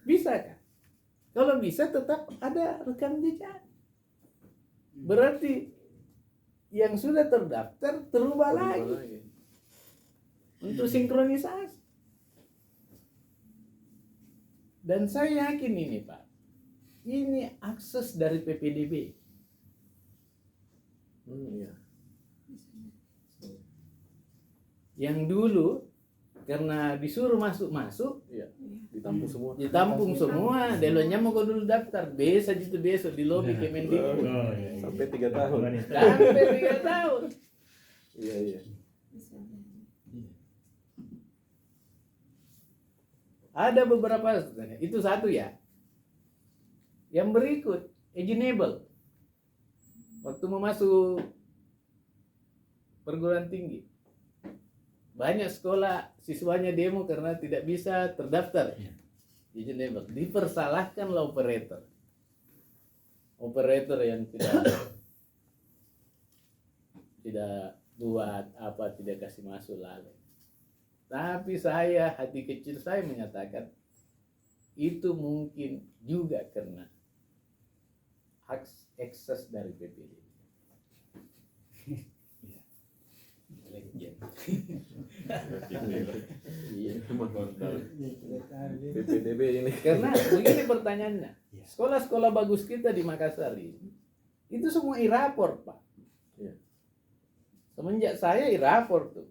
Bisa kan? Kalau bisa tetap ada rekam jejak. Berarti yang sudah terdaftar terubah lagi untuk sinkronisasi. Dan saya yakin ini Pak, ini akses dari PPDB. Yang dulu karena disuruh masuk-masuk, ditampung semua, delonya mau dulu daftar, besok di lobi Kemendikbud. Sampai 3 tahun. Sampai 3 tahun. Iya. Ada beberapa, itu satu ya. Yang berikut, Ejinable. Waktu mau masuk perguruan tinggi, banyak sekolah siswanya demo karena tidak bisa terdaftar. Ejinable. Dipersalahkanlah operator. Operator yang tidak buat apa, tidak kasih masuk lalu. Tapi saya, hati kecil saya menyatakan itu mungkin juga karena akses dari PPDB. PPDB ini. Karena begini pertanyaannya, sekolah-sekolah bagus kita di Makassar ini, itu semua e-raport Pak. Semenjak saya e-raport tuh.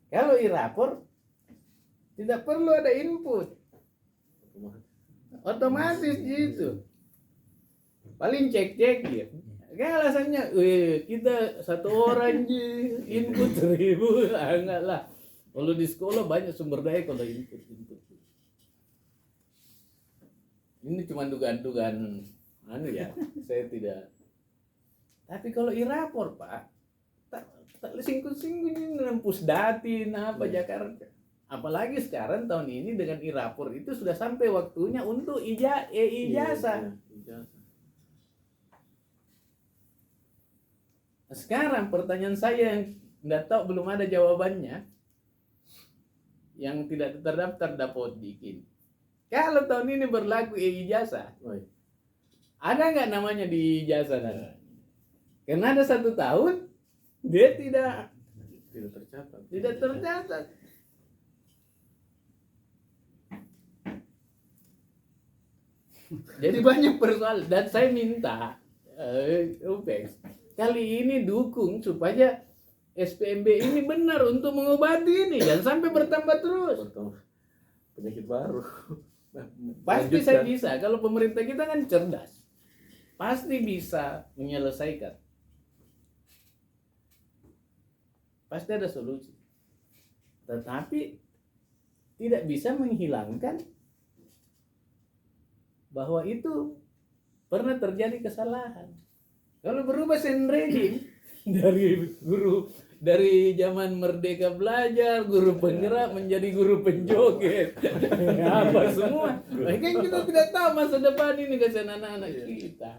Kalau e-raport tidak perlu ada input, otomatis gitu. Paling cek-cek ya. Kan alasannya, kita 1 orang input 1000, enggak lah. Kalau di sekolah banyak sumber daya kalau input. Ini cuma dugaan-dugaan ya, saya tidak. Tapi kalau e-raport Pak, tak singgung-singgung dengan Pusdatin apa Jakarta. Apalagi sekarang tahun ini dengan e-raport itu sudah sampai waktunya untuk ijazah. Sekarang pertanyaan saya yang tidak tahu, belum ada jawabannya, yang tidak terdaftar dapat bikin. Kalau tahun ini berlaku ijazah, ada nggak namanya di ijazah? Karena ada 1 tahun dia tidak tercatat. Jadi banyak persoalan, dan saya minta UPEX kali ini dukung supaya SPMB ini benar untuk mengobati ini, jangan sampai bertambah terus. Penyakit baru. Pasti saya bisa, kalau pemerintah kita kan cerdas, pasti bisa menyelesaikan. Pasti ada solusi. Tetapi tidak bisa menghilangkan bahwa itu pernah terjadi kesalahan. Kalau berubah rezim dari zaman Merdeka Belajar, guru penggerak menjadi guru penjoget, apa semua. Kan kita tidak tahu masa depan ini kasihan anak-anak kita.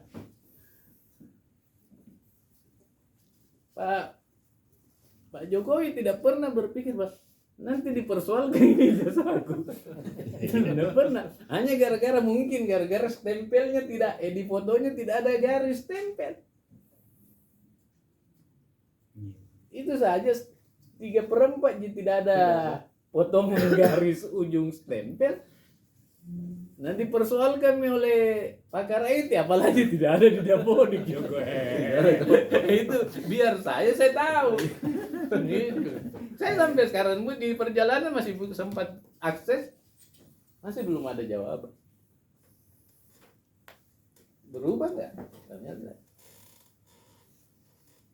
Pak Jokowi tidak pernah berpikir bahwa nanti dipersoalkan ini jasa aku. Tidak pernah. Hanya gara-gara stempelnya tidak, di fotonya tidak ada garis stempel. Itu saja 3/4 tidak ada potongan garis ujung stempel. Nanti dipersoalkan oleh pakar IT, apalagi tidak ada di Dapodik itu biar saya tahu. Gitu. Saya sampai sekarang di perjalanan masih sempat akses, masih belum ada jawaban. Berubah nggak? Ternyata.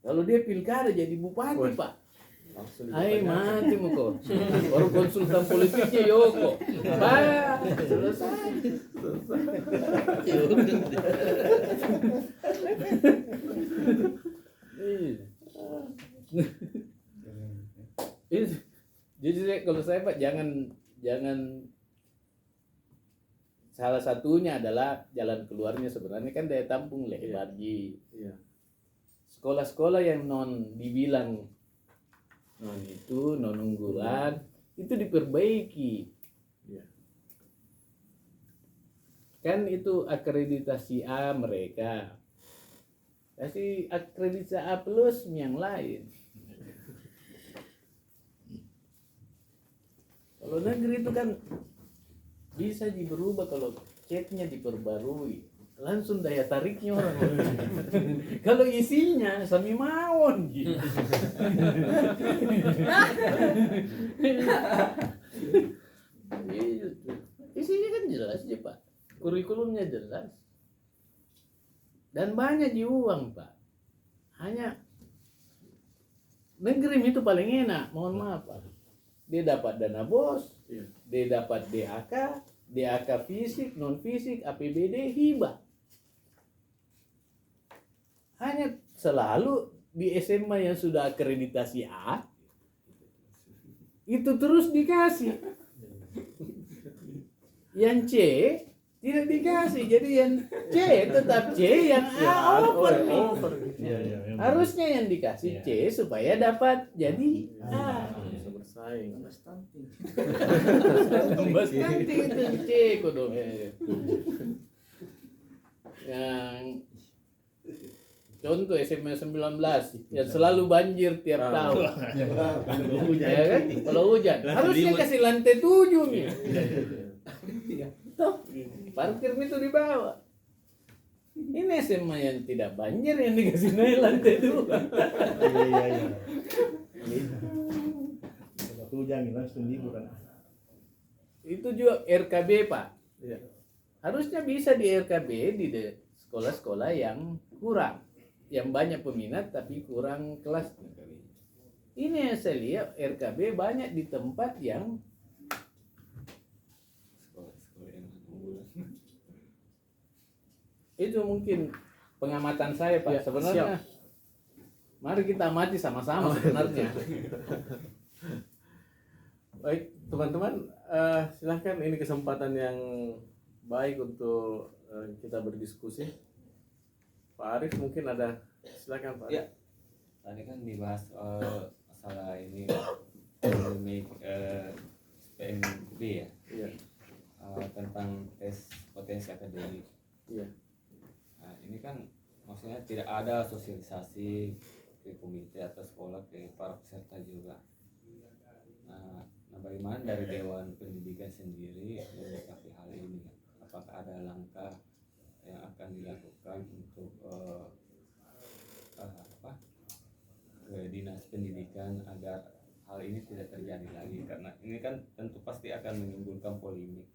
Kalau dia pilkada jadi bupati Pak, Hai mati muko. Baru konsultan politiknya Yoko. Bah, selesai. Jadi kalau saya Pak jangan salah satunya adalah jalan keluarnya sebenarnya kan daya tampung lebar Ji. Sekolah-sekolah yang dibilang non unggulan itu diperbaiki. kan itu akreditasi A mereka, kasih akreditasi A plus yang lain. Kalau negeri itu kan bisa berubah kalau chatnya diperbarui, langsung daya tariknya orang. Kalau isinya sami mawon gitu. Isinya kan jelas ya Pak, kurikulumnya jelas dan banyak uang Pak. Hanya negeri itu paling enak, mohon maaf Pak. Dia dapat dana bos, dia dapat DAK fisik, non fisik, APBD, hibah. Hanya selalu di SMA yang sudah akreditasi A, itu terus dikasih. Yang C tidak dikasih, jadi yang C tetap C, yang A over nih. Harusnya yang dikasih C supaya dapat jadi A. Bisa bersaing. Stunting. Tambah stunting itu C kudu. Yang contoh SMA 19 yang selalu banjir tiap tahun. Ya kan? Kalau hujan harusnya kasih lantai 7 nih. Tuh, parkir itu di bawah. Ini SMA yang tidak banjir yang dikasih naik lantai 2. Iya. Kalau hujan langsung liburan. Itu juga RKB Pak. Iya. Harusnya bisa di RKB di sekolah-sekolah yang kurang, yang banyak peminat tapi kurang kelasnya kali. Ini yang saya lihat RKB banyak di tempat yang sekolah yang unggulan. itu mungkin pengamatan saya Pak. Ya, Sebenarnya mari kita amati sama-sama sebenarnya. Baik, teman-teman, silahkan, ini kesempatan yang baik untuk kita berdiskusi. Pak Arif mungkin ada, silakan Pak. Ya, tadi kan dibahas masalah ini polemik PMB ya, Iya. tentang tes potensi akademik. Iya. Nah, ini kan maksudnya tidak ada sosialisasi ke komite atau sekolah, ke para peserta juga. Nah, bagaimana dari Dewan Pendidikan sendiri menyikapi hal ini? Apakah ada langkah yang akan dilakukan untuk ke dinas pendidikan agar hal ini tidak terjadi lagi? Karena ini kan tentu pasti akan menimbulkan polemik,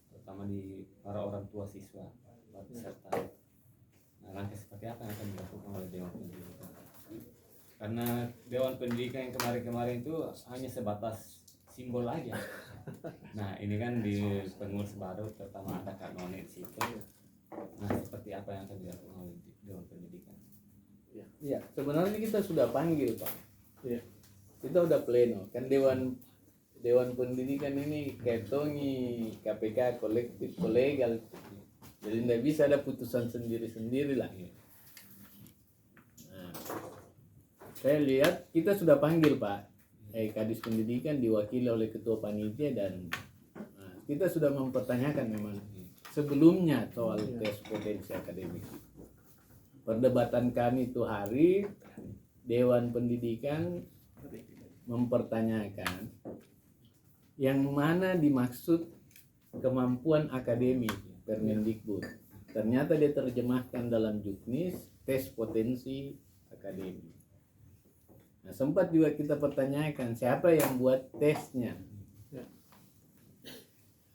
terutama di para orang tua siswa, para peserta. Nah, langkah seperti apa yang akan dilakukan oleh Dewan Pendidikan? Karena Dewan Pendidikan yang kemarin-kemarin itu hanya sebatas simbol aja. Nah, ini kan di pengurus baru, terutama ada Kak Noni di situ. Nah, seperti apa yang akan dilakukan oleh Dewan Pendidikan? Ya, sebenarnya kita sudah panggil Pak. Iya. Kita udah pleno. Kan Dewan Pendidikan ini ketongi KPK kolektif kolegal. Jadi tidak bisa ada putusan sendiri-sendiri lah. Nah, saya lihat kita sudah panggil Pak Kadis Pendidikan diwakili oleh Ketua Panitia dan kita sudah mempertanyakan memang sebelumnya soal tes potensi akademik. Perdebatan kami itu hari Dewan Pendidikan mempertanyakan yang mana dimaksud kemampuan akademik Permendikbud. Ternyata dia terjemahkan dalam juknis tes potensi akademik. Nah, sempat juga kita pertanyakan siapa yang buat tesnya.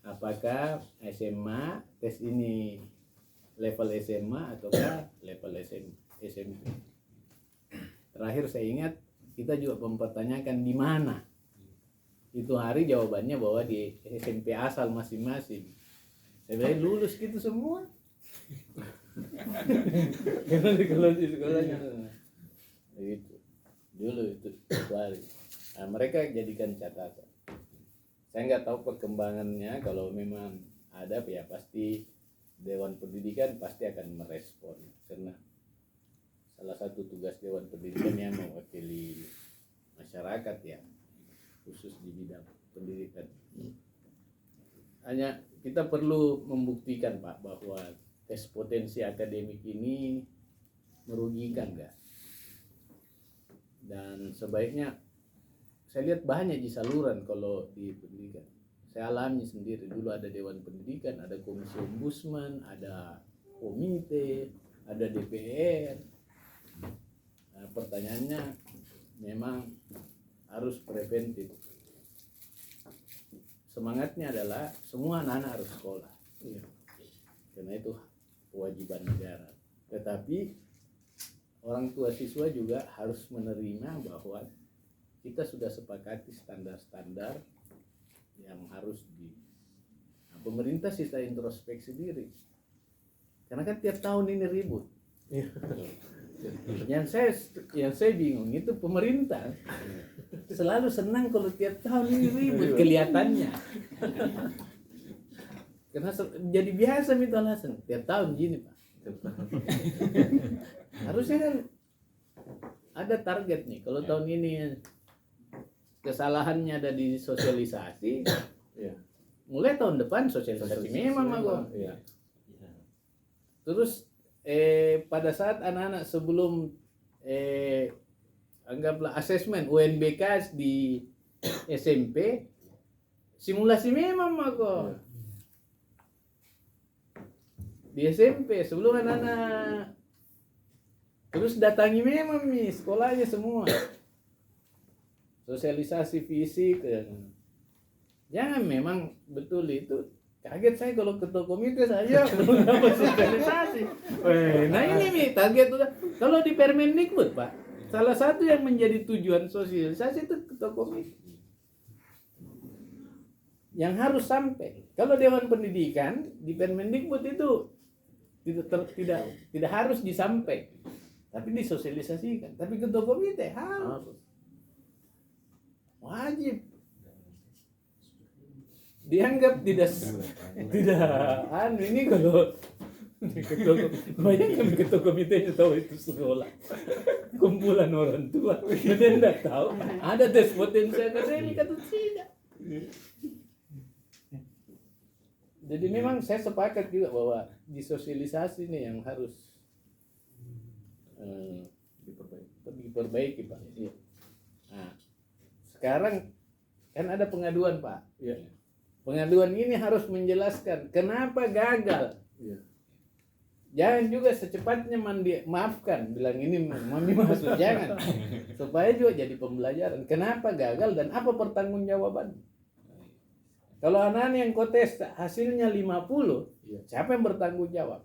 Apakah SMA, tes ini level SMA ataukah level SMP. Terakhir saya ingat kita juga mempertanyakan di mana. Itu hari jawabannya bahwa di SMP asal masing-masing. Saya bilang lulus gitu semua. Kalau di sekolahnya itu dulu itu hari. Nah, mereka jadikan catatan. Saya nggak tahu perkembangannya. Kalau memang ada ya pasti Dewan Pendidikan pasti akan merespon, karena salah satu tugas Dewan Pendidikan yang mewakili masyarakat ya, khusus di bidang pendidikan. hanya kita perlu membuktikan Pak bahwa tes potensi akademik ini merugikan nggak, dan sebaiknya saya lihat banyak di saluran kalau di pendidikan. Saya alami sendiri, dulu ada Dewan Pendidikan, ada Komisi Ombudsman, ada komite, ada DPR. Nah, pertanyaannya memang harus preventif. Semangatnya adalah semua anak-anak harus sekolah, karena itu kewajiban negara. Tetapi orang tua siswa juga harus menerima bahwa kita sudah sepakati standar-standar yang harus nah, pemerintah sih saya introspeksi diri, karena kan tiap tahun ini ribut. yang saya bingung itu pemerintah selalu senang kalau tiap tahun ini ribut kelihatannya. Karena jadi biasa minta alasan tiap tahun gini Pak. Harusnya kan ada target nih. Kalau tahun ini kesalahannya ada di sosialisasi, mulai tahun depan sosialisasi memang aku. Terus pada saat anak-anak sebelum anggaplah asesmen UNBK di SMP, simulasi memang aku. Di SMP sebelum anak-anak, terus datangi memang nih sekolahnya semua, sosialisasi fisik. Jangan memang betul itu. Kaget saya kalau ketua komite saja belum dapat sosialisasi. Nah ini nih target udah. Kalau di Permendikbud Pak, salah satu yang menjadi tujuan sosialisasi itu ketua komite yang harus sampai. Kalau Dewan Pendidikan di Permendikbud itu tidak harus disampaikan, tapi disosialisasikan. Tapi ketua komite harus wajib. Dianggap tidak ini kalau bayangkan ketua komite tahu itu sekolah kumpulan orang tua, dia tidak tahu ada tes potensi akademik atau tidak. Jadi memang saya sepakat juga bahwa disosialisasi nih yang harus diperbaiki Pak. Nah, sekarang kan ada pengaduan Pak. Pengaduan ini harus menjelaskan kenapa gagal. Jangan juga secepatnya maafkan, bilang ini mami masuk, jangan. Supaya juga jadi pembelajaran. Kenapa gagal dan apa pertanggungjawaban. Kalau anak-anak yang kau tes hasilnya 50, siapa yang bertanggung jawab?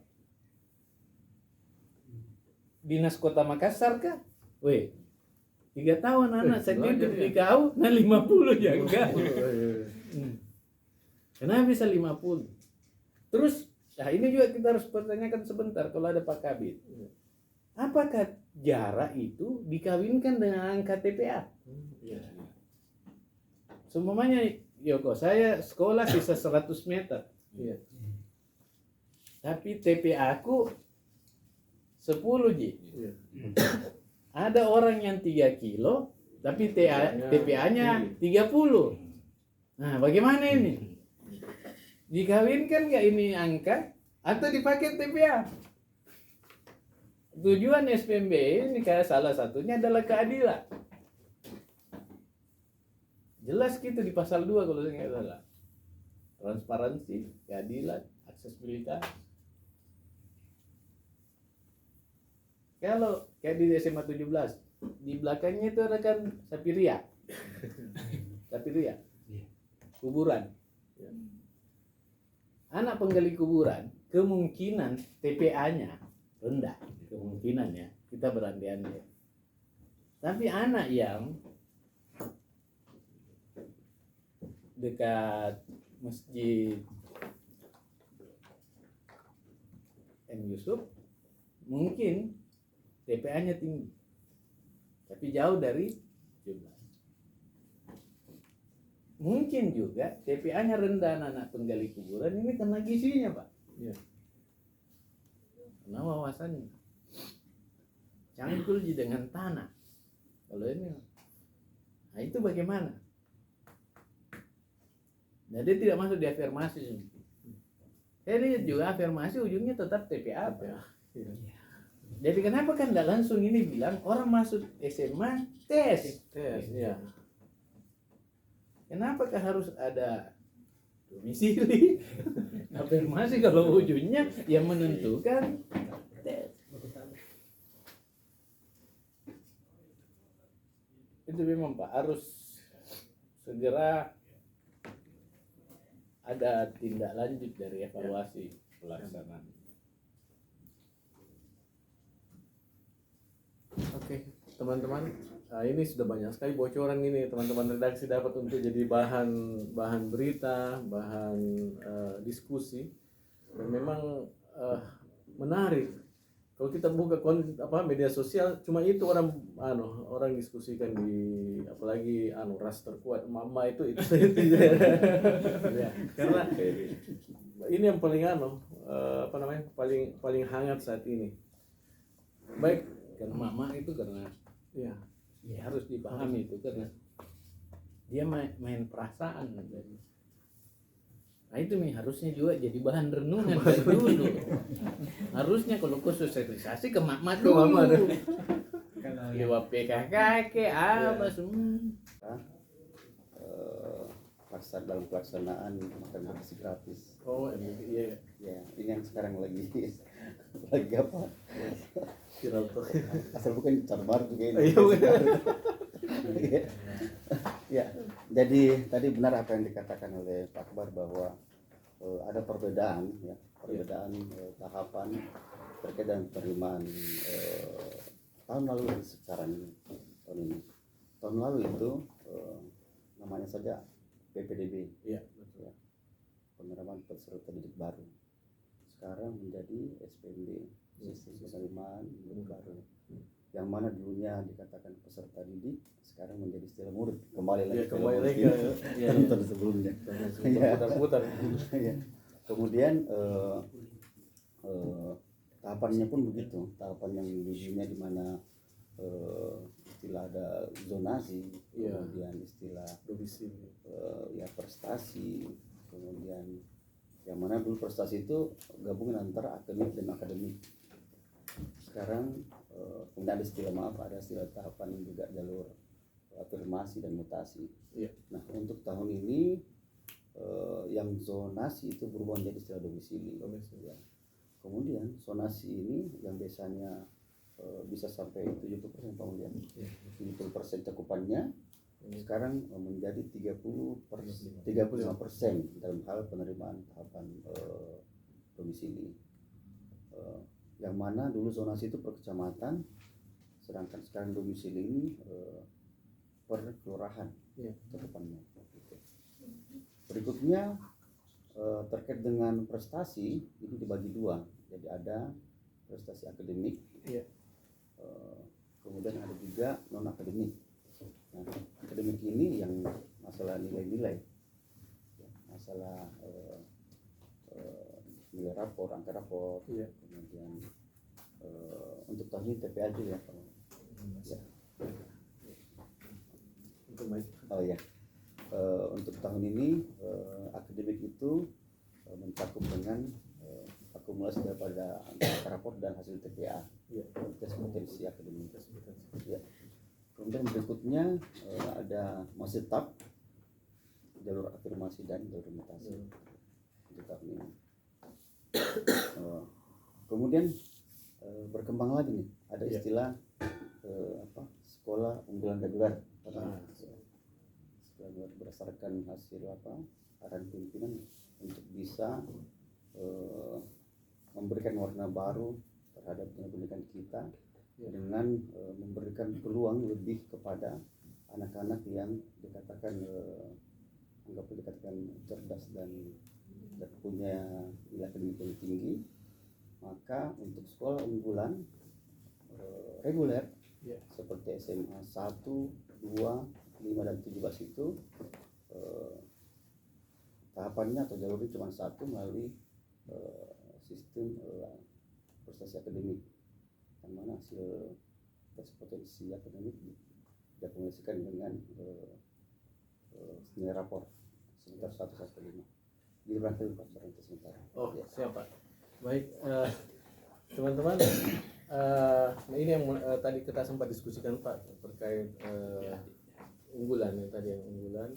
Dinas Kota Makassar kah? 3 tahun anak saya hidup di kau, nah 50 ya enggak. Kenapa bisa 50? Terus, nah ini juga kita harus pertanyakan sebentar kalau ada Pak Kabit. Apakah jarak itu dikawinkan dengan angka TPA? Seumpamanya Yoko, saya sekolah sisa 100 meter. Tapi TPA aku 10 Ji. Ada orang yang 3 kilo, tapi TPA-nya 30. Nah, bagaimana ini? Dikawinkan nggak ini angka atau dipakai TPA? Tujuan SPMB ini kayak salah satunya adalah keadilan. Jelas gitu di pasal 2 kalau saya nggak salah. Transparansi, keadilan, aksesibilitas. Kalau kayak di SMA 17, di belakangnya itu ada kan Sapiria. Kuburan. Anak penggali kuburan, kemungkinan TPA-nya rendah. Kemungkinan ya, kita berandai-andai. Tapi anak yang dekat masjid M. Yusuf, mungkin TPA-nya tinggi, tapi jauh dari 17. Mungkin juga TPA-nya rendah anak penggali kuburan ini karena gizinya Pak. Karena wawasannya cangkul dengan tanah. Kalau ini, nah itu bagaimana? Nah, dia tidak masuk di afirmasi. Saya lihat juga afirmasi ujungnya tetap TPA. Ya. Jadi kenapa kan tidak langsung ini bilang orang masuk SMA tes? Tes, ya. Kenapa kan harus ada domisili? Afirmasi kalau ujungnya yang menentukan tes. Itu memang Pak harus segera ada tindak lanjut dari evaluasi pelaksanaan. Oke, teman-teman, ini sudah banyak sekali bocoran ini teman-teman redaksi dapat untuk jadi bahan berita, bahan diskusi, dan memang menarik. Kalau kita buka media sosial, cuma itu orang diskusikan di apalagi ras terkuat mama itu ya. Karena ini yang paling paling hangat saat ini. Baik. Karena mama itu karena ya harus dipahami itu karena dia main perasaan. Nah itu nih harusnya juga jadi bahan renungan dari dulu. Harusnya kalau khusus sosialisasi ke mama dulu. Lewat PKK ke apa semua. Dalam pelaksanaan makan nasi gratis. Oh iya. Ya, ini yang sekarang lagi apa? Viral tuh. Asal bukan cara baru juga ini. Iya. Ya, jadi tadi benar apa yang dikatakan oleh Pak Akbar bahwa ada perbedaan tahapan terkait dengan penerimaan tahun lalu dan sekarang ini. Tahun lalu itu namanya saja PPDB. Iya, betul. Penerimaan peserta didik baru. Sekarang menjadi SPMD, sistem penerimaan didik baru. Yang mana dulunya dikatakan peserta didik, sekarang menjadi istilah murid. Kembali lagi tahun sebelumnya. Putar-putar. Kemudian tahapannya pun begitu. Tahapan yang dulunya di mana istilah ada zonasi, kemudian istilah domisili, prestasi, kemudian yang mana dulu prestasi itu gabungan antara akademik dan akademik. Sekarang kemudian ada istilah tahapan juga jalur afirmasi dan mutasi. Nah untuk tahun ini yang zonasi itu berubah menjadi istilah domisili. Ya. Kemudian zonasi ini yang biasanya bisa sampai 70% Pak Mulia, 70% cakupannya sekarang menjadi 35% dalam hal penerimaan tahapan domisili. Yang mana dulu zonasi itu per kecamatan, sedangkan sekarang domisili ini per kelurahan cakupannya. Berikutnya terkait dengan prestasi itu dibagi dua, jadi ada prestasi akademik. Kemudian ada juga non akademik. Nah, akademik ini yang masalah nilai-nilai, masalah nilai rapor, angka rapor. Kemudian untuk tahun ini TPA juga ya. Untuk tahun ini akademik itu mencakup dengan akumulasi daripada angka rapor dan hasil TPA, tes potensi akademik. Ya. Kemudian berikutnya ada masih TAP, jalur afirmasi dan jalur mutasi untuk tahun ini. Kemudian berkembang lagi nih, ada istilah sekolah unggulan reguler. Berdasarkan hasil arahan pimpinan untuk bisa memberikan warna baru terhadap pendidikan kita dengan memberikan peluang lebih kepada anak-anak yang dikatakan cerdas dan punya nilai akademik yang tinggi. Maka untuk sekolah unggulan reguler seperti SMA 1, 2, 5 dan 17 itu tahapannya atau jalurnya cuma satu melalui sistem prestasi akademik, yang mana hasil tes potensi akademik diakumulasikan dengan nilai rapor semester 1 sampai 5. Di berangkat berhenti sementara. Oh, Ya. siapa? Baik, teman-teman, nah ini yang tadi kita sempat diskusikan Pak terkait unggulan yang tadi yang unggulan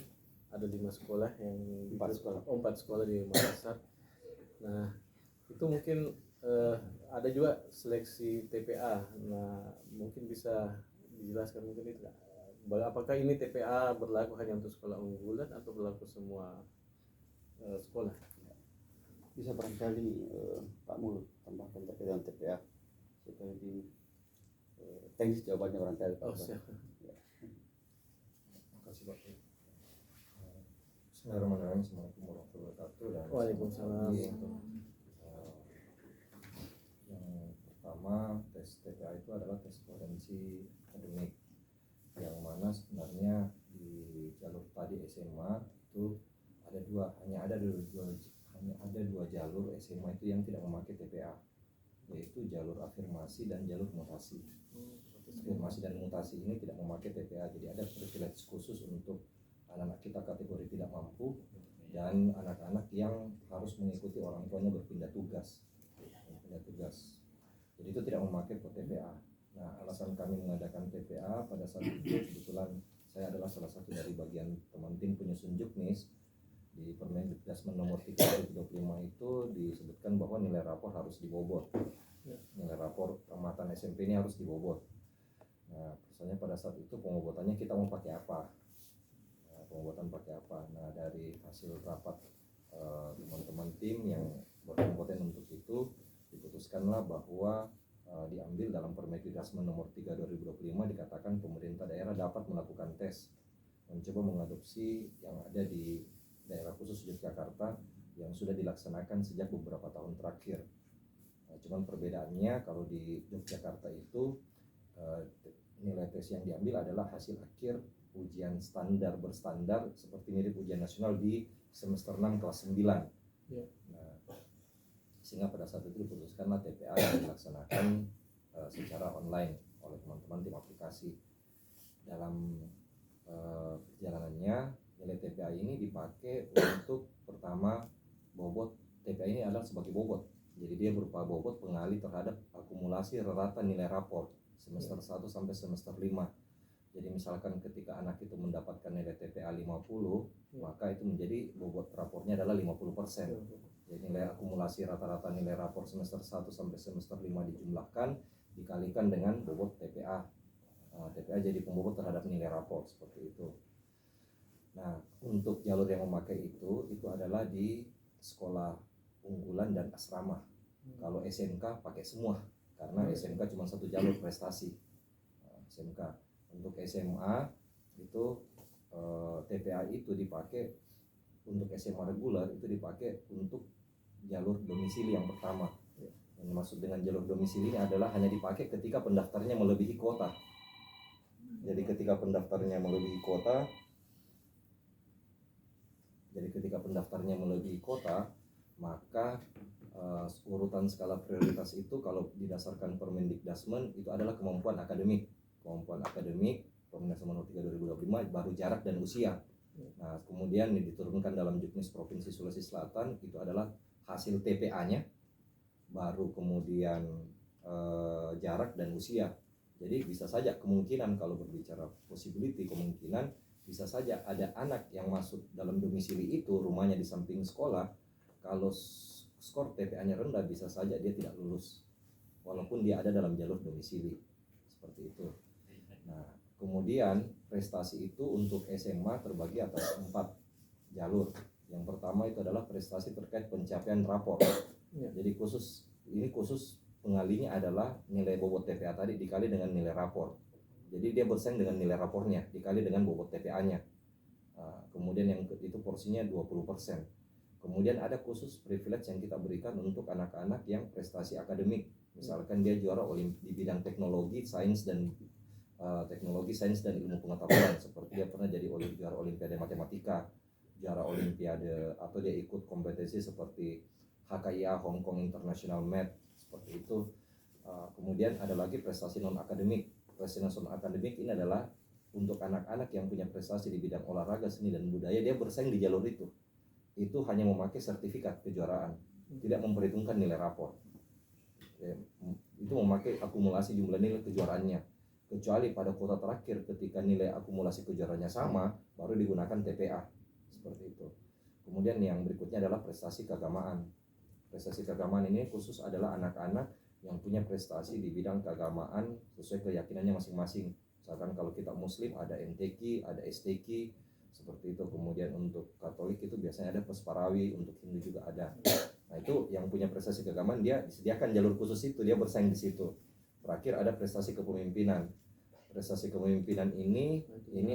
ada 5 sekolah yang 4 sekolah. 4 sekolah di Makassar. Nah, itu mungkin ada juga seleksi TPA. Nah, mungkin bisa dijelaskan mungkin itu. Apakah ini TPA berlaku hanya untuk sekolah unggulan atau berlaku semua sekolah? Bisa barangkali Pak Mulut tambahkan terkait dengan TPA supaya di teknis jawabannya barangkali Pak. Oh, siap. Makasih Pak. Bismillahirrahmanirrahim. Assalamualaikum warahmatullahi wabarakatuh. Dan Waalaikumsalam. yang pertama, tes TPA itu adalah tes kompetensi akademik, yang mana sebenarnya di jalur tadi SMA itu ada dua, hanya ada dua jalur SMA itu yang tidak memakai TPA, yaitu jalur afirmasi dan jalur mutasi. Afirmasi dan mutasi ini tidak memakai TPA, jadi ada privilege khusus untuk anak-anak kita kategori tidak mampu dan anak-anak yang harus mengikuti orang tuanya berpindah tugas. Jadi itu tidak memakai TPA. Nah, alasan kami mengadakan TPA pada saat itu kebetulan saya adalah salah satu dari bagian teman tim penyusun Juknis. Di Permendikbudasmen nomor 3 2025 itu disebutkan bahwa nilai rapor harus dibobot. Nilai rapor tamatan SMP ini harus dibobot. Nah, misalnya pada saat itu pengobotannya kita mau pakai apa? Pengobotan pakai apa? Nah, dari hasil rapat teman-teman tim yang berkompeten untuk itu, diputuskanlah bahwa diambil dalam Permendikbudasmen nomor 3 2025 dikatakan pemerintah daerah dapat melakukan tes, mencoba mengadopsi yang ada di daerah khusus Yogyakarta yang sudah dilaksanakan sejak beberapa tahun terakhir. Nah, cuman perbedaannya kalau di Yogyakarta itu nilai tes yang diambil adalah hasil akhir ujian standar berstandar seperti mirip ujian nasional di semester 6 kelas 9. Ya. Nah, sehingga pada saat itu diputuskanlah TPA yang dilaksanakan secara online oleh teman-teman tim aplikasi. Dalam perjalanannya nilai TPA ini dipakai untuk pertama bobot. TPA ini adalah sebagai bobot, jadi dia berupa bobot pengali terhadap akumulasi rata nilai rapor semester 1 sampai semester 5. Jadi misalkan ketika anak itu mendapatkan nilai TPA 50, maka itu menjadi bobot rapornya adalah 50%. Jadi nilai akumulasi rata-rata nilai rapor semester 1 sampai semester 5 dijumlahkan dikalikan dengan bobot TPA. Nah, TPA jadi pembobot terhadap nilai rapor seperti itu. Nah, untuk jalur yang memakai itu adalah di sekolah unggulan dan asrama. Kalau SMK pakai semua, karena SMK cuma satu jalur prestasi. SMK. Untuk SMA itu TPA itu dipakai untuk SMA reguler itu dipakai untuk jalur domisili yang pertama. Yang dimaksud dengan jalur domisili ini adalah hanya dipakai ketika pendaftarnya melebihi kuota. Jadi ketika pendaftarnya melebihi kuota, maka urutan skala prioritas itu kalau didasarkan Permendikbudasmen itu adalah kemampuan akademik, Permendikbudasmen nomor 3 2025 baru jarak dan usia. Nah, kemudian diturunkan dalam Juknis Provinsi Sulawesi Selatan itu adalah hasil TPA-nya, baru kemudian jarak dan usia. Jadi bisa saja kemungkinan kalau berbicara possibility, kemungkinan bisa saja ada anak yang masuk dalam domisili itu, rumahnya di samping sekolah, kalau skor TPA-nya rendah bisa saja dia tidak lulus walaupun dia ada dalam jalur domisili seperti itu. Nah, kemudian prestasi itu untuk SMA terbagi atas 4 jalur. Yang pertama itu adalah prestasi terkait pencapaian rapor. Jadi khusus pengalinya adalah nilai bobot TPA tadi dikali dengan nilai rapor. Jadi dia bersaing dengan nilai rapornya dikali dengan bobot TPA-nya. Kemudian yang itu porsinya 20%. Kemudian ada khusus privilege yang kita berikan untuk anak-anak yang prestasi akademik. Misalkan dia juara di bidang teknologi, sains dan ilmu pengetahuan, seperti dia pernah jadi juara olimpiade matematika, juara olimpiade, atau dia ikut kompetisi seperti HKIA Hong Kong International Math seperti itu. Kemudian ada lagi prestasi non akademik. Prestasi non akademik ini adalah untuk anak-anak yang punya prestasi di bidang olahraga, seni dan budaya, dia bersaing di jalur itu hanya memakai sertifikat kejuaraan, tidak memperhitungkan nilai rapor. Ya, itu memakai akumulasi jumlah nilai kejuaraannya, kecuali pada kuota terakhir ketika nilai akumulasi kejuaraannya sama, baru digunakan TPA seperti itu. Kemudian yang berikutnya adalah prestasi keagamaan. Prestasi keagamaan ini khusus adalah anak-anak yang punya prestasi di bidang keagamaan sesuai keyakinannya masing-masing. Misalkan kalau kita Muslim ada MTQ, ada STQ, seperti itu. Kemudian untuk Katolik itu biasanya ada Pesparawi, untuk Hindu juga ada. Nah itu yang punya prestasi keagamaan, dia disediakan jalur khusus itu, dia bersaing di situ. Terakhir ada prestasi kepemimpinan. Prestasi kepemimpinan ini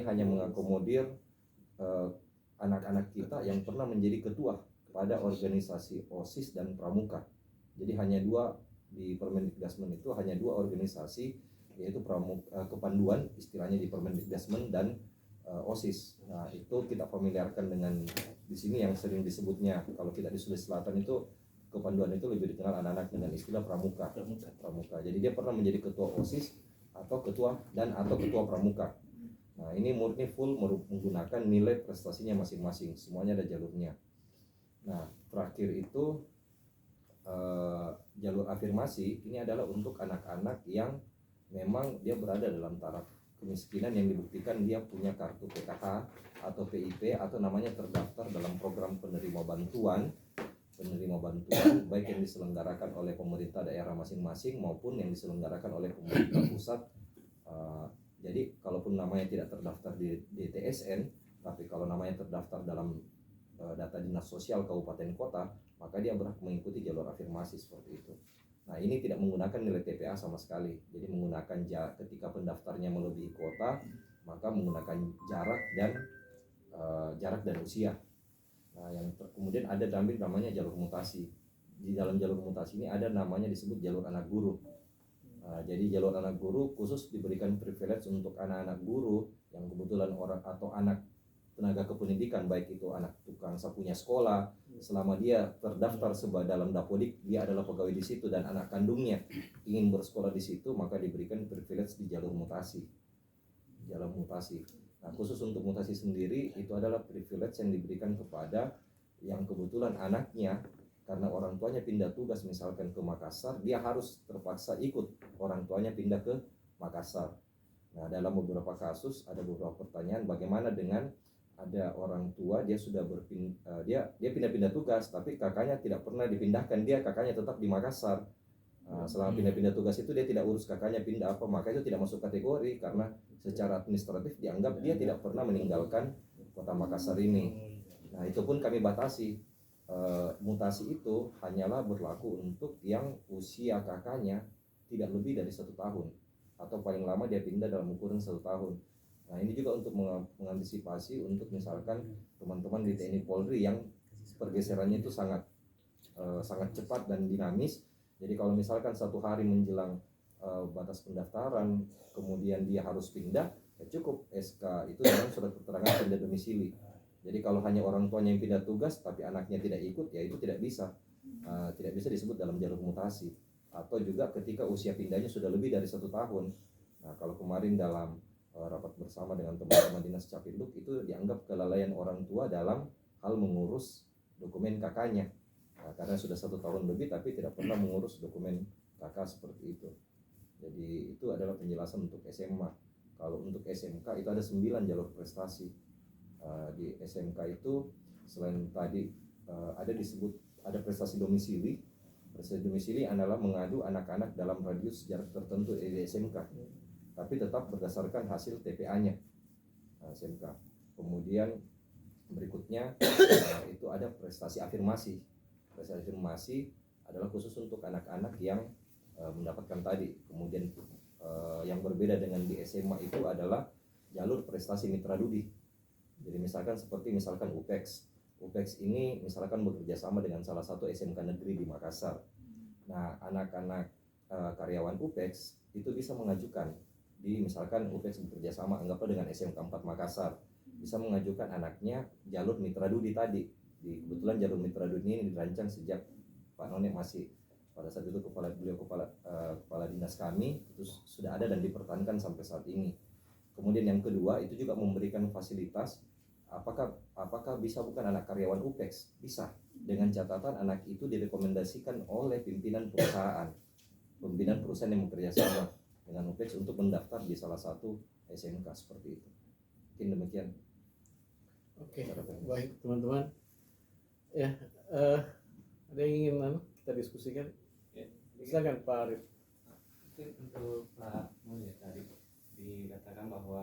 hanya mengakomodir anak-anak kita yang pernah menjadi ketua pada organisasi OSIS dan Pramuka. Jadi hanya dua di Permendikdasmen itu, hanya dua organisasi, yaitu kepanduan istilahnya di Permendikdasmen dan OSIS. Nah itu kita familiarkan dengan di sini yang sering disebutnya, kalau kita di Sulawesi Selatan itu kepanduan itu lebih dikenal anak-anak dengan istilah pramuka. Jadi dia pernah menjadi ketua OSIS atau ketua pramuka. Nah ini murni full menggunakan nilai prestasinya masing-masing, semuanya ada jalurnya. Nah terakhir itu jalur afirmasi ini adalah untuk anak-anak yang memang dia berada dalam taraf kemiskinan yang dibuktikan dia punya kartu PKH atau PIP atau namanya terdaftar dalam program penerima bantuan baik yang diselenggarakan oleh pemerintah daerah masing-masing maupun yang diselenggarakan oleh pemerintah pusat. Jadi kalaupun namanya tidak terdaftar di TSN, tapi kalau namanya terdaftar dalam data dinas sosial kabupaten kota, maka dia berhak mengikuti jalur afirmasi seperti itu. Nah ini tidak menggunakan nilai TPA sama sekali, jadi menggunakan ketika pendaftarnya melebihi kuota, maka menggunakan jarak dan usia. Nah kemudian ada namanya jalur mutasi. Di dalam jalur mutasi ini ada namanya disebut jalur anak guru. Jadi jalur anak guru khusus diberikan privilege untuk anak-anak guru yang kebetulan orang atau anak tenaga kependidikan, baik itu anak tukang sapunya sekolah, selama dia terdaftar sebagai dalam Dapodik, dia adalah pegawai di situ dan anak kandungnya ingin bersekolah di situ, maka diberikan privilege di jalur mutasi. Nah khusus untuk mutasi sendiri itu adalah privilege yang diberikan kepada yang kebetulan anaknya karena orang tuanya pindah tugas misalkan ke Makassar, dia harus terpaksa ikut orang tuanya pindah ke Makassar. Nah dalam beberapa kasus ada beberapa pertanyaan, bagaimana dengan ada orang tua dia sudah dia pindah-pindah tugas tapi kakaknya tidak pernah dipindahkan, kakaknya tetap di Makassar. Selama pindah-pindah tugas itu dia tidak urus kakaknya pindah apa, maka itu tidak masuk kategori karena secara administratif dianggap dia tidak pernah meninggalkan kota Makassar ini. Nah itu pun kami batasi. Mutasi itu hanyalah berlaku untuk yang usia kakaknya tidak lebih dari 1 tahun atau paling lama dia pindah dalam ukuran 1 tahun. Nah ini juga untuk mengantisipasi untuk misalkan teman-teman di TNI Polri yang pergeserannya itu sangat cepat dan dinamis. Jadi kalau misalkan 1 hari menjelang batas pendaftaran kemudian dia harus pindah, ya cukup SK itu dengan surat keterangan pindah domisili. Jadi kalau hanya orang tuanya yang pindah tugas tapi anaknya tidak ikut, ya itu tidak bisa disebut dalam jalur mutasi. Atau juga ketika usia pindahnya sudah lebih dari 1 tahun. Nah kalau kemarin dalam rapat bersama dengan teman-teman dinas Capinduk itu dianggap kelalaian orang tua dalam hal mengurus dokumen kakaknya. Nah, karena sudah 1 tahun lebih tapi tidak pernah mengurus dokumen kakak seperti itu. Jadi itu adalah penjelasan untuk SMA. Kalau untuk SMK itu ada 9 jalur prestasi. Di SMK itu selain tadi ada prestasi domisili. Prestasi domisili adalah mengadu anak-anak dalam radius jarak tertentu di SMK, tapi tetap berdasarkan hasil TPA-nya SMK. Kemudian berikutnya itu ada prestasi afirmasi. Prestasi afirmasi adalah khusus untuk anak-anak yang mendapatkan tadi. Kemudian yang berbeda dengan di SMA itu adalah jalur prestasi mitra dudi. Jadi misalkan UPEX. UPEX ini misalkan bekerja sama dengan salah satu SMK negeri di Makassar. Nah, anak-anak karyawan UPEX itu bisa mengajukan misalkan UPEX bekerja sama anggaplah dengan SMK 4 Makassar, bisa mengajukan anaknya jalur mitra dudi tadi. Kebetulan jalur mitra dudi ini dirancang sejak Pak Nonek masih pada saat itu kepala dinas kami, itu sudah ada dan dipertahankan sampai saat ini. Kemudian yang kedua itu juga memberikan fasilitas, apakah bisa bukan anak karyawan UPEX? Bisa, dengan catatan anak itu direkomendasikan oleh pimpinan perusahaan yang bekerja sama dengan UPEX untuk mendaftar di salah satu SMK seperti itu. Mungkin demikian. Oke, baik teman-teman. Ya, ada yang ingin kita diskusikan? Ya. Silakan Pak Arif. Mungkin untuk Pak Mulya tadi dikatakan bahwa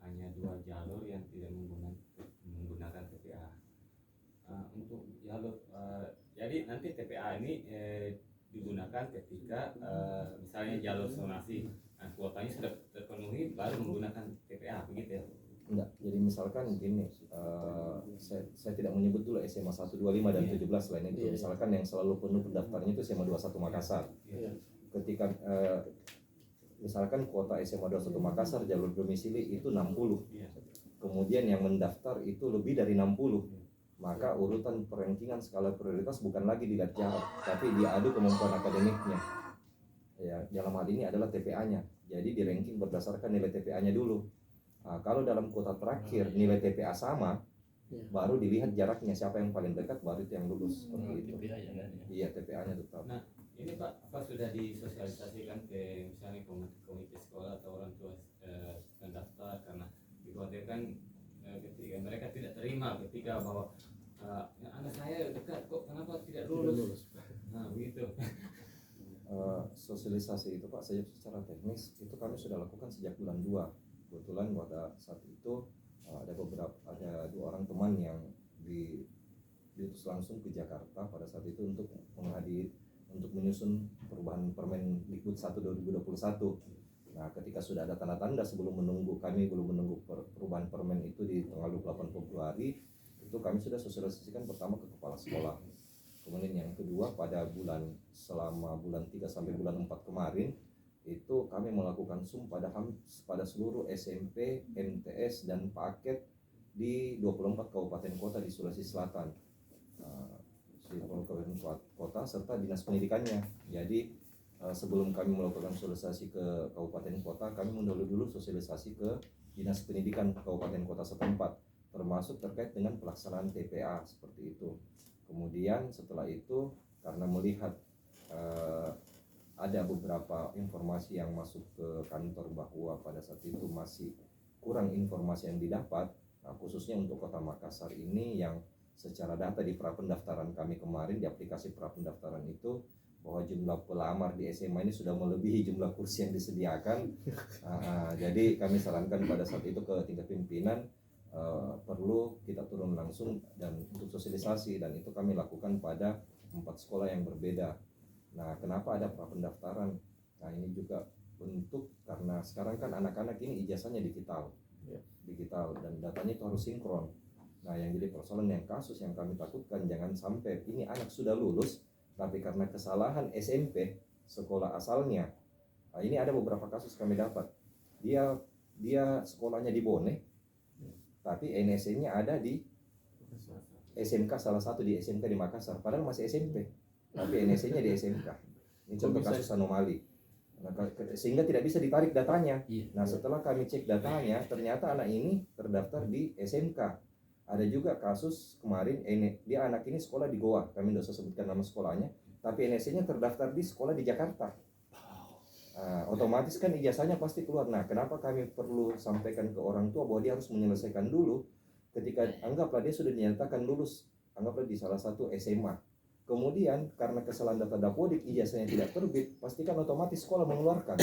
hanya 2 jalur yang tidak menggunakan TPA. Untuk jalur jadi nanti TPA ini digunakan ketika misalnya jalur zonasi, nah, kuotanya sudah terpenuhi baru menggunakan TPA, begitu ya? Enggak, jadi misalkan gini, saya tidak menyebut dulu SMA 125 dan 17 lain itu. Misalkan yang selalu penuh pendaftarnya itu SMA 21 Makassar. Ketika misalkan kuota SMA 21 Makassar jalur domisili itu 60. Kemudian yang mendaftar itu lebih dari 60. Maka urutan perankingan skala prioritas bukan lagi dilihat jarak, tapi diadu kemampuan akademiknya. Ya, dalam hal ini adalah TPA-nya. Jadi di ranking berdasarkan nilai TPA-nya dulu. Nah, kalau dalam kuota terakhir nilai TPA sama, baru dilihat jaraknya, siapa yang paling dekat baru itu yang lulus. Seperti itu. Iya, TPA-nya tetap. Nah, ini Pak, apa sudah disosialisasikan ke misalnya komite sekolah atau orang tua pendaftar, karena dikhawatirkan ketika mereka tidak terima ketika bahwa anak saya dekat kok kenapa tidak lulus. Nah, begitu. Sosialisasi itu Pak, saya secara teknis itu kami sudah lakukan sejak bulan 2. Kebetulan pada saat itu ada 2 orang teman yang diutus langsung ke Jakarta pada saat itu untuk menyusun perubahan Permendikbud 1 2021. Nah, ketika sudah ada tanda-tanda kami belum menunggu perubahan permen itu di tanggal 28 Februari, itu kami sudah sosialisasikan pertama ke kepala sekolah. Kemudian yang kedua selama bulan 3 sampai bulan 4 kemarin itu kami melakukan Zoom pada seluruh SMP, MTS dan paket di 24 kabupaten kota di Sulawesi Selatan. Di kabupaten kota serta dinas pendidikannya. Jadi sebelum kami melakukan sosialisasi ke kabupaten kota, kami dulu sosialisasi ke dinas pendidikan kabupaten kota setempat, termasuk terkait dengan pelaksanaan TPA seperti itu. Kemudian setelah itu karena melihat ada beberapa informasi yang masuk ke kantor bahwa pada saat itu masih kurang informasi yang didapat, nah, khususnya untuk Kota Makassar ini yang secara data di prapendaftaran kami kemarin di aplikasi prapendaftaran itu bahwa jumlah pelamar di SMA ini sudah melebihi jumlah kursi yang disediakan. Jadi kami sarankan pada saat itu ke tingkat pimpinan perlu kita turun langsung dan untuk sosialisasi, dan itu kami lakukan pada 4 sekolah yang berbeda. Nah, kenapa ada prapendaftaran? Nah, ini juga karena sekarang kan anak-anak ini ijazahnya digital dan datanya itu harus sinkron. Nah, yang jadi persoalan yang kasus yang kami takutkan jangan sampai ini anak sudah lulus tapi karena kesalahan SMP sekolah asalnya. Nah, ini ada beberapa kasus kami dapat. Dia sekolahnya di Bone, tapi NSC-nya ada di SMK salah satu di SMK di Makassar, padahal masih SMP. Tapi NSC-nya di SMK. Ini contoh kasus anomali. Nah, sehingga tidak bisa ditarik datanya. Nah, setelah kami cek datanya, ternyata anak ini terdaftar di SMK. Ada juga kasus kemarin, dia anak ini sekolah di Goa, kami tidak usah sebutkan nama sekolahnya, tapi NSC-nya terdaftar di sekolah di Jakarta. Otomatis kan ijazahnya pasti keluar. Nah, kenapa kami perlu sampaikan ke orang tua bahwa dia harus menyelesaikan dulu ketika anggaplah dia sudah dinyatakan lulus, anggaplah di salah satu SMA. Kemudian karena kesalahan data Dapodik ijazahnya tidak terbit, pastikan otomatis sekolah mengeluarkan.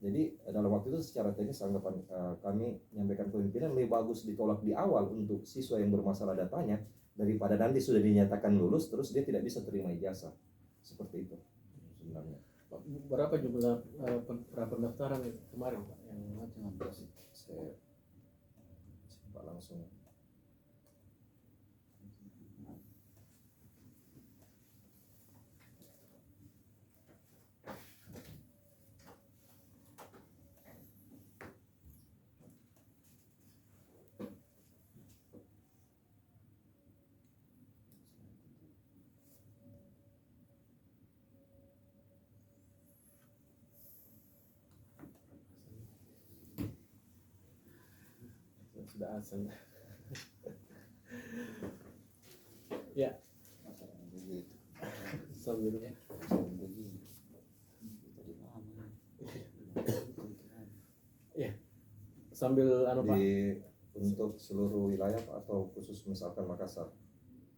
Jadi dalam waktu itu secara teknis anggapan kami menyampaikan ke pimpinan lebih bagus ditolak di awal untuk siswa yang bermasalah datanya daripada nanti sudah dinyatakan lulus terus dia tidak bisa terima ijazah. Seperti itu sebenarnya. Berapa jumlah pendaftaran kemarin Pak yang Saya coba langsung. sudah azan. Ya, Begitu. sambil Begini. Tadi lama. ya sambil anu Pak, Untuk seluruh wilayah Pak, atau khusus misalkan Makassar?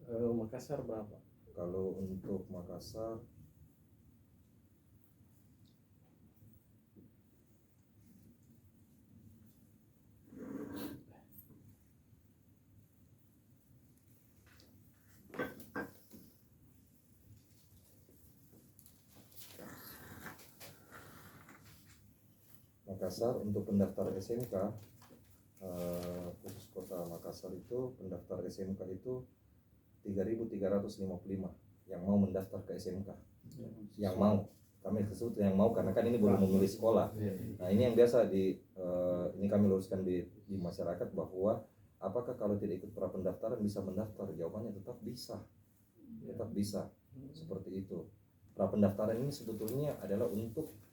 Makassar berapa? Kalau untuk Makassar untuk pendaftar SMK khusus kota Makassar itu pendaftar SMK itu 3.355 yang mau mendaftar ke SMK. Yang mau, kami tersebut yang mau karena kan ini belum memilih sekolah. Nah ini yang biasa ini kami luruskan di masyarakat bahwa apakah kalau tidak ikut pra pendaftaran bisa mendaftar? Jawabannya tetap bisa, seperti itu. Pra pendaftaran ini sebetulnya adalah untuk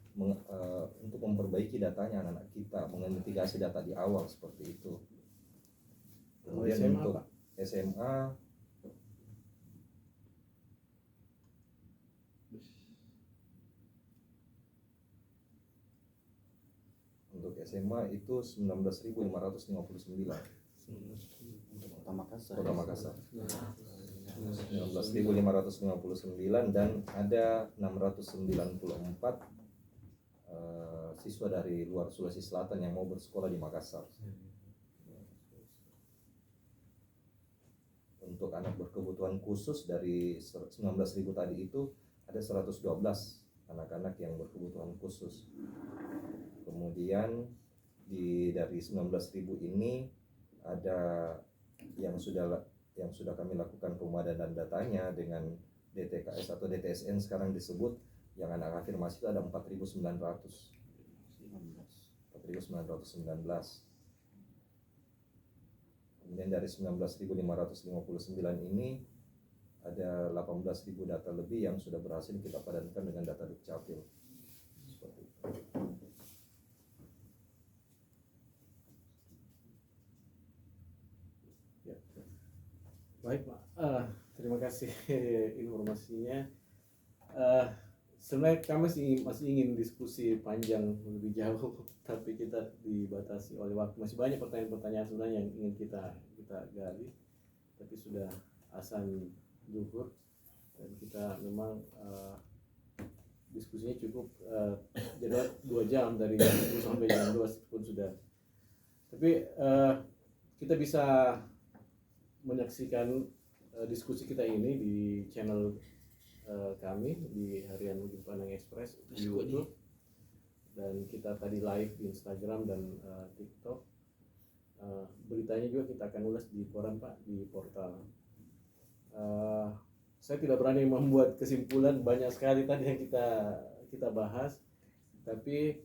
memperbaiki datanya anak-anak kita, menginvestigasi data di awal seperti itu. Kemudian SMA, untuk Pak? SMA untuk SMA itu 19.559 Kota Makassar. Kota Makassar. 19.559 dan ada 694 siswa dari luar Sulawesi Selatan yang mau bersekolah di Makassar. Untuk anak berkebutuhan khusus dari 19.000 tadi itu ada 112 anak-anak yang berkebutuhan khusus. Kemudian dari 19.000 ini ada yang sudah kami lakukan pemadanan datanya dengan DTKS atau DTSN sekarang disebut, yang anak afirmasi itu ada 4.919. Kemudian dari 19.559 ini ada 18.000 data lebih yang sudah berhasil kita padankan dengan data Dukcapil. Seperti itu. Ya. Baik Pak, terima kasih informasinya. Sebenarnya kami masih ingin diskusi panjang lebih jauh, tapi kita dibatasi oleh waktu. Masih banyak pertanyaan-pertanyaan sebenarnya yang ingin kita gali, tapi sudah azan zuhur dan kita memang diskusinya cukup jadwal 2 jam dari jam 10 sampai jam 2 pun sudah. Tapi kita bisa menyaksikan diskusi kita ini di channel kami di Harian Ujung Pandang Express di YouTube, dan kita tadi live di Instagram dan TikTok. Beritanya juga kita akan ulas di koran Pak, di portal. Saya tidak berani membuat kesimpulan, banyak sekali tadi yang kita bahas, tapi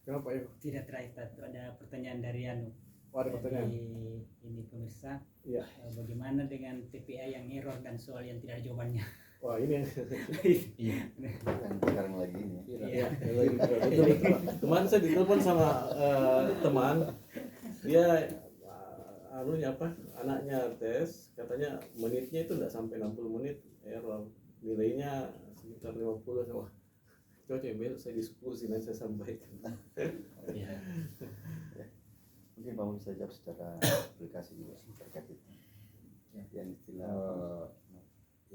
kenapa ya? Tidak terakhir, ada pertanyaan dari Ada pertanyaan. ini pemirsa. Iya. Bagaimana dengan TPA yang error dan soal yang tidak ada jawabannya? Wah ini yang Sekarang lagi ini. Iya, betul. Kemarin saya ditelepon sama teman, dia anaknya tes, katanya menitnya itu tidak sampai 60 menit error, nilainya sekitar 50. Wah, coba besok saya diskusi dan saya sampaikan. Mungkin Pak bisa jawab secara aplikasi juga terkait itu. Yang istilah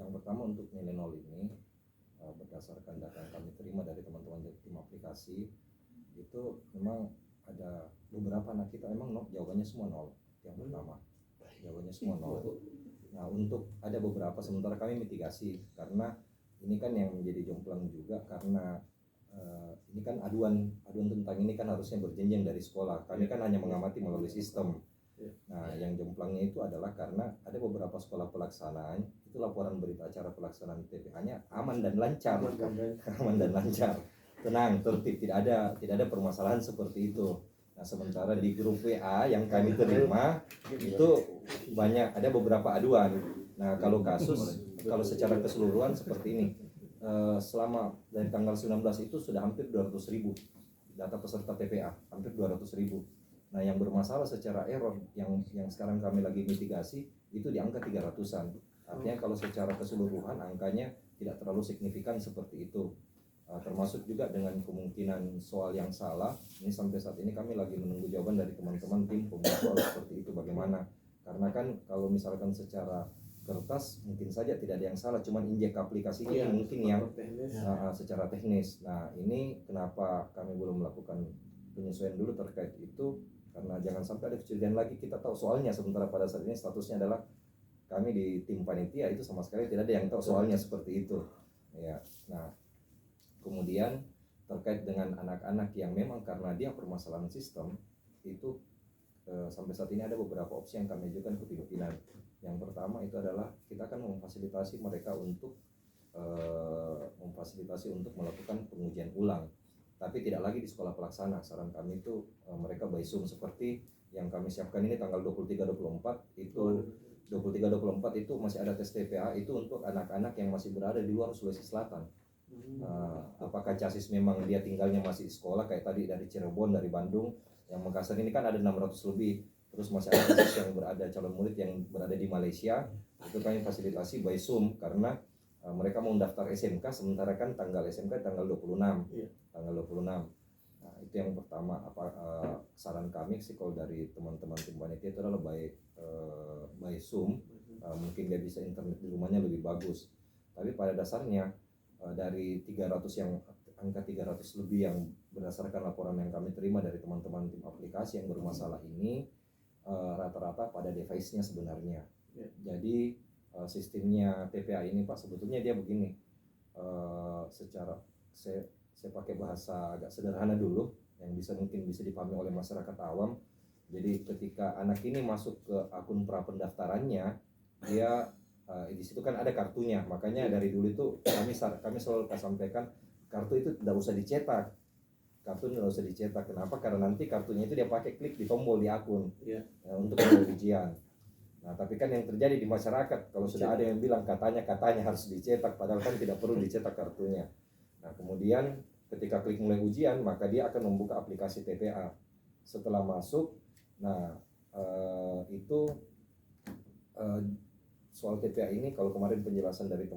Yang pertama untuk nilai nol ini berdasarkan data yang kami terima dari teman-teman tim aplikasi, itu memang ada beberapa anak kita memang jawabannya semua nol. Yang pertama jawabannya semua nol. Nah untuk ada beberapa sementara kami mitigasi, karena ini kan yang menjadi jomplang juga karena ini kan aduan tentang ini kan harusnya berjenjang dari sekolah. Kami kan hanya mengamati melalui sistem. Nah, yang jomplangnya itu adalah karena ada beberapa sekolah pelaksanaan itu laporan berita acara pelaksanaan TPA-nya aman dan lancar. Aman dan lancar. Tenang, tertib, tidak ada permasalahan seperti itu. Nah, sementara di grup WA yang kami terima itu ada beberapa aduan. Nah, kalau secara keseluruhan seperti ini. Selama dari tanggal 19 itu sudah hampir 200.000 data peserta TPA, hampir 200.000. Nah, yang bermasalah secara error yang sekarang kami lagi mitigasi itu di angka 300-an. Artinya kalau secara keseluruhan angkanya tidak terlalu signifikan seperti itu. Termasuk juga dengan kemungkinan soal yang salah. Ini sampai saat ini kami lagi menunggu jawaban dari teman-teman tim pembuat soal seperti itu bagaimana. Karena kan kalau misalkan secara kertas mungkin saja tidak ada yang salah, cuman injek aplikasinya mungkin yang secara teknis. Nah, ini kenapa kami belum melakukan penyesuaian dulu terkait itu, karena jangan sampai ada kecurigaan lagi. Kita tahu soalnya, sementara pada saat ini statusnya adalah kami di tim panitia itu sama sekali tidak ada yang tahu soalnya seperti itu ya. Nah, kemudian terkait dengan anak-anak yang memang karena dia permasalahan sistem itu sampai saat ini ada beberapa opsi yang kami ajukan ke pimpinan. Yang pertama itu adalah kita akan memfasilitasi mereka untuk melakukan pengujian ulang, tapi tidak lagi di sekolah pelaksana. Saran kami itu mereka by Zoom seperti yang kami siapkan ini tanggal 23-24 itu 23-24 itu masih ada tes TPA itu untuk anak-anak yang masih berada di luar Sulawesi Selatan. Apakah casis memang dia tinggalnya masih di sekolah kayak tadi dari Cirebon, dari Bandung, yang Makassar ini kan ada 600 lebih. Terus masih ada casis yang berada calon murid yang berada di Malaysia, itu kami fasilitasi by Zoom karena mereka mau daftar SMK sementara kan tanggal SMK tanggal 26. Tanggal 26. Nah, itu yang pertama. Saran kami sih kalau dari teman-teman tim panitia itu adalah by Zoom. Mungkin dia bisa internet di rumahnya lebih bagus. Tapi pada dasarnya dari 300 yang angka 300 lebih yang berdasarkan laporan yang kami terima dari teman-teman tim aplikasi yang bermasalah ini rata-rata pada device-nya sebenarnya. Jadi sistemnya TPA ini Pak sebetulnya dia begini. Secara saya pakai bahasa agak sederhana dulu yang mungkin bisa dipahami oleh masyarakat awam. Jadi ketika anak ini masuk ke akun prapendaftarannya, dia di situ kan ada kartunya. Makanya dari dulu itu kami selalu sampaikan kartu itu tidak usah dicetak. Kartu tidak usah dicetak. Kenapa? Karena nanti kartunya itu dia pakai klik di tombol di akun untuk ujian. Nah, tapi kan yang terjadi di masyarakat kalau sudah ada yang bilang katanya harus dicetak, padahal kan tidak perlu dicetak kartunya. Nah, kemudian ketika klik mulai ujian, maka dia akan membuka aplikasi TPA. Setelah masuk, nah itu soal TPA ini kalau kemarin penjelasan dari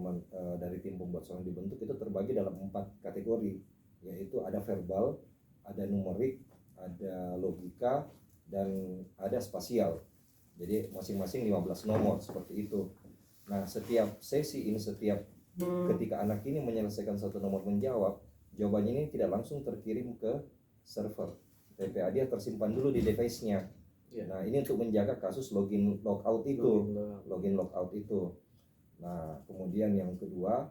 dari tim pembuat soal yang dibentuk itu terbagi dalam 4 kategori, yaitu ada verbal, ada numerik, ada logika, dan ada spasial. Jadi masing-masing 15 nomor seperti itu. Nah, setiap sesi ini, setiap ketika anak ini menyelesaikan satu nomor menjawab, jawabannya ini tidak langsung terkirim ke server TPA, dia tersimpan dulu di device-nya. Nah, ini untuk menjaga kasus login logout itu. Nah, kemudian yang kedua,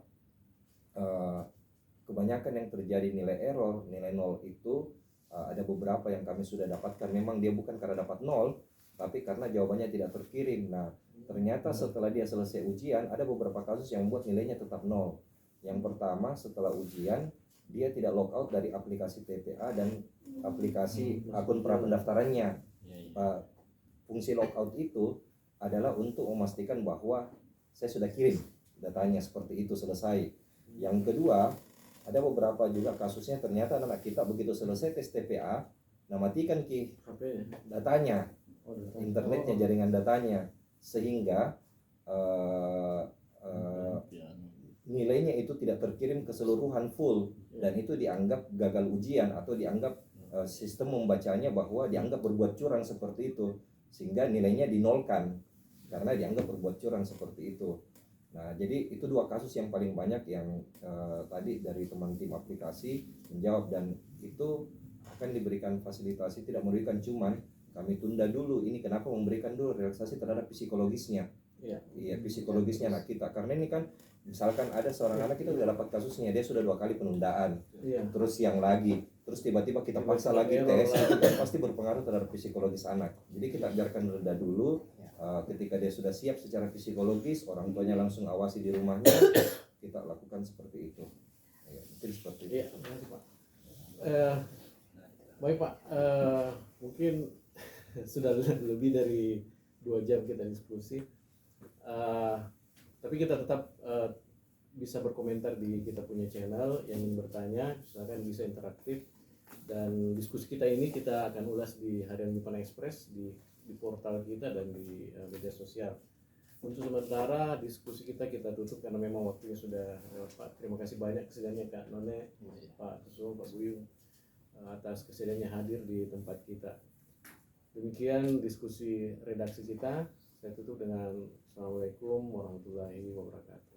kebanyakan yang terjadi nilai error, nilai 0 itu ada beberapa yang kami sudah dapatkan memang dia bukan karena dapat 0, tapi karena jawabannya tidak terkirim. Nah, ternyata setelah dia selesai ujian ada beberapa kasus yang membuat nilainya tetap 0. Yang pertama, setelah ujian dia tidak logout dari aplikasi TPA dan aplikasi akun prapendaftarannya. Fungsi logout itu adalah untuk memastikan bahwa saya sudah kirim datanya seperti itu selesai. Yang kedua, ada beberapa juga kasusnya ternyata anak kita begitu selesai tes TPA, nah matikan datanya, internetnya, jaringan datanya, sehingga nilainya itu tidak terkirim keseluruhan full, dan itu dianggap gagal ujian atau dianggap sistem membacanya bahwa dianggap berbuat curang seperti itu, sehingga nilainya dinolkan karena dianggap berbuat curang seperti itu. Nah, jadi itu 2 kasus yang paling banyak yang tadi dari teman tim aplikasi menjawab, dan itu akan diberikan fasilitasi, tidak memberikan cuman kami tunda dulu. Ini kenapa memberikan dulu relaksasi terhadap psikologisnya. Iya, psikologisnya anak kita, karena ini kan misalkan ada seorang anak kita sudah dapat kasusnya, dia sudah 2 kali penundaan, terus yang lagi, terus tiba-tiba kita paksa lagi tes, itu kan pasti berpengaruh terhadap psikologis anak. Jadi kita biarkan reda dulu. Ketika dia sudah siap secara psikologis, orang tuanya langsung awasi di rumahnya, kita lakukan seperti itu. Mungkin seperti itu. Baik Pak, mungkin sudah lebih dari 2 jam kita diskusi. Tapi kita tetap bisa berkomentar di kita punya channel. Yang ingin bertanya silakan bisa interaktif. Dan diskusi kita ini kita akan ulas di Harian Bipana Express di portal kita dan di media sosial. Untuk sementara diskusi kita tutup karena memang waktunya sudah Pak. Terima kasih banyak kesediaannya Kak None, Pak Kusumo, Pak Buyung atas kesediaannya hadir di tempat kita. Demikian diskusi redaksi kita. Saya tutup dengan Assalamualaikum warahmatullahi wabarakatuh.